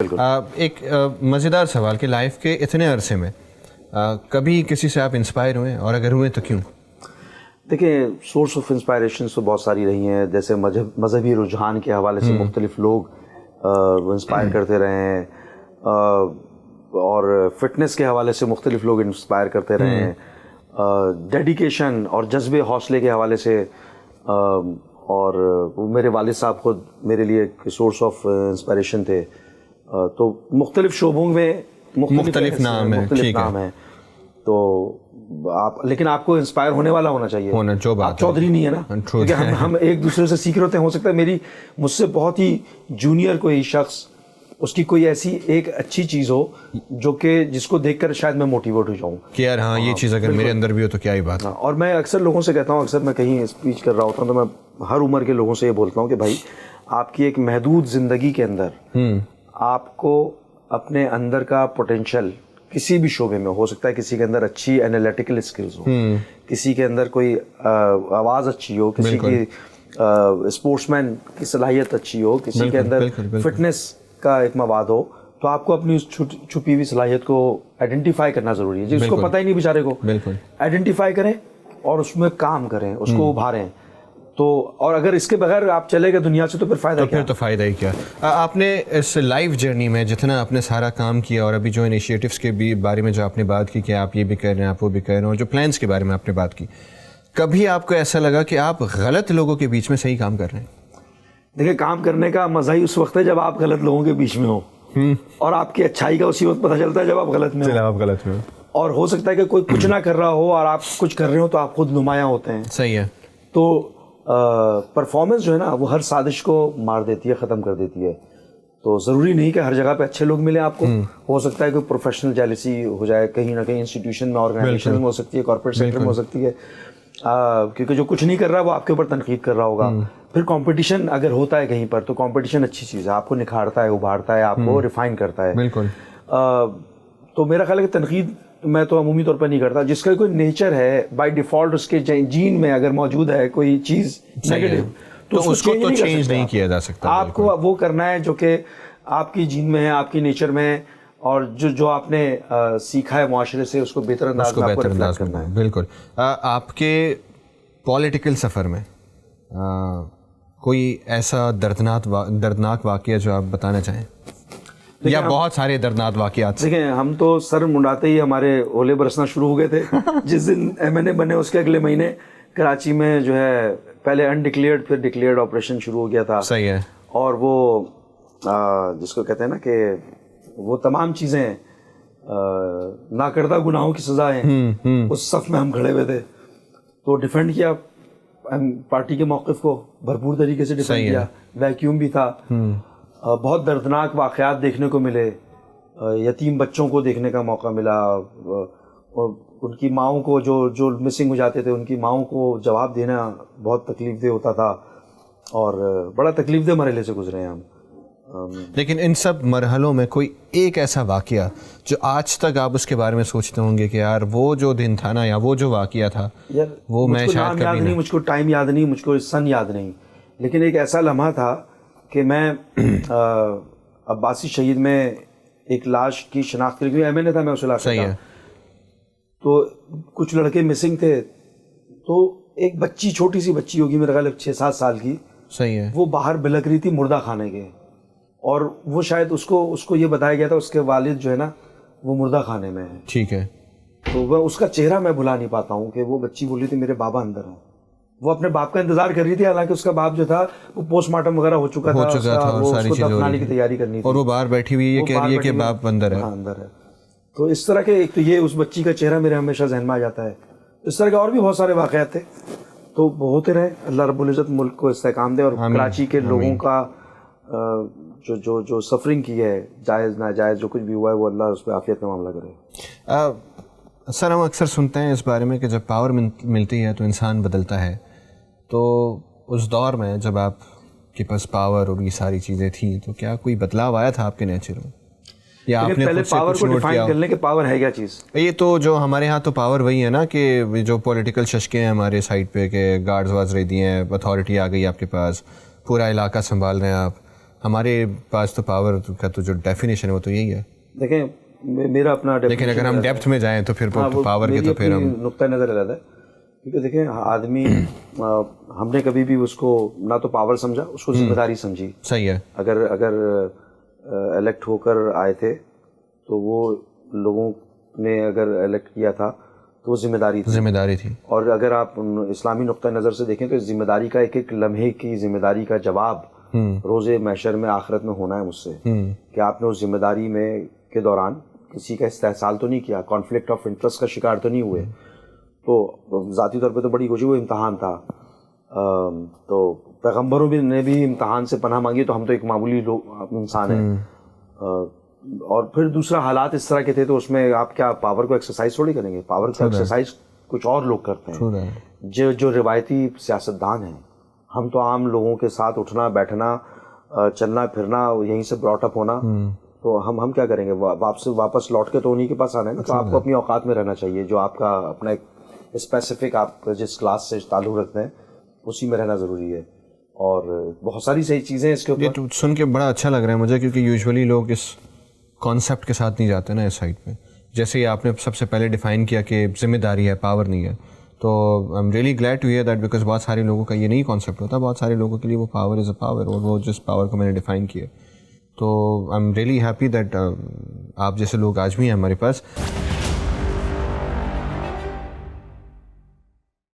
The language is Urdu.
ایک مزیدار سوال کہ لائف کے اتنے عرصے میں کبھی کسی سے آپ انسپائر ہوئے اور اگر ہوئے تو کیوں؟ دیکھیں، سورس آف انسپائریشنس تو بہت ساری رہی ہیں، جیسے مذہبی رجحان کے حوالے سے مختلف لوگ انسپائر کرتے رہے ہیں، اور فٹنس کے حوالے سے مختلف لوگ انسپائر کرتے رہے ہیں، ڈیڈیکیشن اور جذبے حوصلے کے حوالے سے، اور میرے والد صاحب خود میرے لیے ایک سورس آف انسپائریشن تھے. تو مختلف شعبوں میں مختلف نام ہیں. تو آپ لیکن آپ کو انسپائر ہونے والا ہونا چاہیے، آپ چودھری نہیں ہے نا، کیونکہ ہم ایک دوسرے سے سیکھ رہے ہوتے ہیں. ہو سکتا ہے مجھ سے بہت ہی جونیئر کوئی شخص، اس کی کوئی ایسی ایک اچھی چیز ہو جو کہ جس کو دیکھ کر شاید میں موٹیویٹ ہو جاؤں کہ یار ہاں یہ چیز اگر میرے اندر بھی ہو تو کیا ہی بات. اور میں اکثر لوگوں سے کہتا ہوں، اکثر میں کہیں اسپیچ کر رہا ہوتا ہوں تو میں ہر عمر کے لوگوں سے یہ بولتا ہوں کہ بھائی، آپ کی ایک محدود زندگی کے اندر آپ کو اپنے اندر کا پوٹینشیل کسی بھی شعبے میں، ہو سکتا ہے کسی کے اندر اچھی انالیٹیکل اسکلز ہو، کسی کے اندر کوئی آواز اچھی ہو، کسی کی اسپورٹس مین کی صلاحیت اچھی ہو، کسی کے اندر فٹنس کا ایک مواد ہو، تو آپ کو اپنی اس چھپی ہوئی صلاحیت کو آئیڈینٹیفائی کرنا ضروری ہے. جس کو پتہ ہی نہیں بیچارے کو، آئیڈینٹیفائی کریں اور اس میں کام کریں، اس کو ابھاریں. تو اور اگر اس کے بغیر آپ چلے گئے دنیا سے تو پھر فائدہ کیا؟ پھر تو فائدہ ہی کیا. آپ نے اس لائف جرنی میں جتنا آپ نے سارا کام کیا، اور ابھی جو انیشیٹوز کے بھی بارے میں جو آپ نے بات کی کہ آپ یہ بھی کر رہے ہیں، آپ وہ بھی کر رہے ہیں، اور جو پلانس کے بارے میں آپ نے بات کی، کبھی آپ کو ایسا لگا کہ آپ غلط لوگوں کے بیچ میں صحیح کام کر رہے ہیں؟ دیکھیں، کام کرنے کا مزہ ہی اس وقت ہے جب آپ غلط لوگوں کے بیچ میں ہو، اور آپ کی اچھائی کا اسی وقت پتہ چلتا ہے جب آپ غلط میں ہو. اور ہو سکتا ہے کہ کوئی کچھ نہ کر رہا ہو اور آپ کچھ کر رہے ہو تو آپ خود نمایاں ہوتے ہیں. صحیح ہے. تو پرفارمنس جو ہے نا، وہ ہر سازش کو مار دیتی ہے، ختم کر دیتی ہے. تو ضروری نہیں کہ ہر جگہ پہ اچھے لوگ ملیں آپ کو. ہو سکتا ہے کہ پروفیشنل جیلسی ہو جائے کہیں نہ کہیں، انسٹیٹیوشن میں، آرگنائزیشن میں ہو سکتی ہے، کارپوریٹ سیکٹر میں ہو سکتی ہے، کیونکہ جو کچھ نہیں کر رہا وہ آپ کے اوپر تنقید کر رہا ہوگا. پھر کمپٹیشن اگر ہوتا ہے کہیں پر، تو کمپٹیشن اچھی چیز ہے، آپ کو نکھارتا ہے، ابھارتا ہے، آپ کو ریفائن کرتا ہے. بالکل. تو میرا خیال ہے کہ تنقید میں تو عمومی طور پر نہیں کرتا. جس کا کوئی نیچر ہے بائی ڈیفالٹ، اس کے جین میں اگر موجود ہے کوئی چیز نیگیٹو، تو اس کو تو چینج نہیں کیا جا سکتا. آپ کو وہ کرنا ہے جو کہ آپ کی جین میں ہے، آپ کی نیچر میں ہے، اور جو آپ نے سیکھا ہے معاشرے سے، اس کو بہتر انداز میں آپ کو ریفلیکٹ کرنا ہے. بالکل. آپ کے پولیٹیکل سفر میں کوئی ایسا دردناک واقعہ جو آپ بتانا چاہیں، یا بہت سارے دردناک واقعات؟ دیکھیں، ہم تو سر منڈاتے ہی ہمارے اولے برسنا شروع ہو گئے تھے. جس دن MNA بنے اس کے اگلے مہینے کراچی میں جو ہے پہلے انڈکلیئرڈ پھر ڈکلیئرڈ آپریشن شروع ہو گیا تھا. صحیح ہے. اور وہ جس کو کہتے ہیں نا کہ وہ تمام چیزیں ناکردہ گناہوں کی سزا ہیں، اس صف میں ہم کھڑے ہوئے تھے. تو ڈیفینڈ کیا پارٹی کے موقف کو، بھرپور طریقے سے ڈیفینڈ کیا. ویکیوم بھی تھا. بہت دردناک واقعات دیکھنے کو ملے. یتیم بچوں کو دیکھنے کا موقع ملا، ان کی ماؤں کو جو مسنگ ہو جاتے تھے، ان کی ماؤں کو جواب دینا بہت تکلیف دہ ہوتا تھا، اور بڑا تکلیف دہ مرحلے سے گزرے ہیں ہم. لیکن ان سب مرحلوں میں کوئی ایک ایسا واقعہ جو آج تک آپ اس کے بارے میں سوچتے ہوں گے کہ یار وہ جو دن تھا نا، یا وہ جو واقعہ تھا، وہ میں شاید کبھی نہیں، مجھ کو ٹائم یاد نہیں، مجھ کو سن یاد نہیں، لیکن ایک ایسا لمحہ تھا کہ میں عباسی شہید میں ایک لاش کی شناخت کے لیے MNA تھا، میں اس علاقے کا. تو کچھ لڑکے مسنگ تھے، تو ایک بچی، چھوٹی سی بچی ہوگی میرے خیال 6-7 سال کی. صحیح ہے. وہ باہر بلک رہی تھی مردہ خانے کے، اور وہ شاید اس کو یہ بتایا گیا تھا اس کے والد جو ہے نا وہ مردہ خانے میں ہے. ٹھیک ہے. تو وہ اس کا چہرہ میں بھلا نہیں پاتا ہوں کہ وہ بچی بول رہی تھی میرے بابا اندر ہیں. وہ اپنے باپ کا انتظار کر رہی تھی، حالانکہ اس کا باپ جو تھا وہ پوسٹ مارٹم وغیرہ ہو چکا تھا، وہ اس کو دفنانے کی تیاری کرنی تھی، اور وہ باہر بیٹھی ہوئی یہ کہہ رہی ہے کہ باپ اندر ہے. اندر ہے. تو اس طرح کے ایک تو یہ اس بچی کا چہرہ میرے ہمیشہ ذہن میں آ جاتا ہے. اس طرح کے اور بھی بہت سارے واقعات تھے. تو ہوتے رہے. اللہ رب العزت ملک کو استحکام دے، اور کراچی کے لوگوں کا جو سفرنگ کی ہے، جائز ناجائز جو کچھ بھی ہوا ہے، وہ اللہ اس پہ عافیت کا معاملہ کرے. سر، ہم اکثر سنتے ہیں اس بارے میں کہ جب پاور ملتی ہے تو انسان بدلتا ہے. تو اس دور میں جب آپ کے پاس پاور اور یہ ساری چیزیں تھیں، تو کیا کوئی بدلاؤ آیا تھا آپ کے نیچر میں، یا آپ نے پہلے پاور کو ڈیفائن کر لیں کہ پاور ہے کیا چیز؟ یہ تو جو ہمارے ہاں تو پاور وہی ہے نا کہ جو پولیٹیکل ششکیں ہیں ہمارے سائڈ پہ، کہ گارڈز واز رہ دی ہیں، اتھارٹی آ گئی آپ کے پاس، پورا علاقہ سنبھال رہے ہیں آپ، ہمارے پاس تو پاور کا تو جو ڈیفینیشن ہے وہ تو یہی ہے. دیکھیں میرا اپنا لیکن اگر ہم ڈیپتھ میں جائیں تو پھر پاور کے تو پھر ہم نقطۂ نظر علیحدہ ہے. کیونکہ دیکھیں آدمی ہم نے کبھی بھی اس کو نہ تو پاور سمجھا, اس کو ذمہ داری سمجھی. صحیح ہے. اگر الیکٹ ہو کر آئے تھے تو وہ لوگوں نے اگر الیکٹ کیا تھا تو وہ ذمہ داری تھی. اور اگر آپ اسلامی نقطۂ نظر سے دیکھیں تو ذمہ داری کا ایک ایک لمحے کی ذمہ داری کا جواب روز محشر میں آخرت میں ہونا ہے مجھ سے, کہ آپ نے اس ذمہ داری میں کے دوران کسی کا استحصال تو نہیں کیا, کانفلکٹ آف انٹرسٹ کا شکار تو نہیں ہوئے. تو ذاتی طور پہ تو بڑی خوشی, وہ امتحان تھا. تو پیغمبروں نے بھی امتحان سے پناہ مانگی, تو ہم تو ایک معمولی لوگ انسان ہیں. اور پھر دوسرا حالات اس طرح کے تھے, تو اس میں آپ کیا پاور کو ایکسرسائز تھوڑی کریں گے. پاور کو ایکسرسائز کچھ اور لوگ کرتے ہیں جو روایتی سیاستدان ہیں. ہم تو عام لوگوں کے ساتھ اٹھنا بیٹھنا چلنا پھرنا یہیں سے براٹ اپ ہونا, تو ہم کیا کریں گے, واپس لوٹ کے تو انہیں کے پاس آنا ہے نا. تو آپ کو اپنی اوقات میں رہنا چاہیے, جو آپ کا اپنا ایک اسپیسیفک آپ جس کلاس سے تعلق رکھتے ہیں اسی میں رہنا ضروری ہے. اور بہت ساری صحیح چیزیں اس کے اوپر. یہ سن کے بڑا اچھا لگ رہا ہے مجھے, کیونکہ یوزولی لوگ اس کانسیپٹ کے ساتھ نہیں جاتے نا اس سائڈ پہ. جیسے آپ نے سب سے پہلے ڈیفائن کیا کہ ذمہ داری ہے, پاور نہیں ہے, تو I am really glad to hear that, because بہت سارے لوگوں کا یہ نہیں کانسیپٹ ہوتا. بہت سارے لوگوں کے لیے وہ پاور از اے پاور, اور وہ جس پاور کو میں نے ڈیفائن کیا. تو I am really happy that آپ جیسے لوگ آج بھی ہیں ہمارے پاس.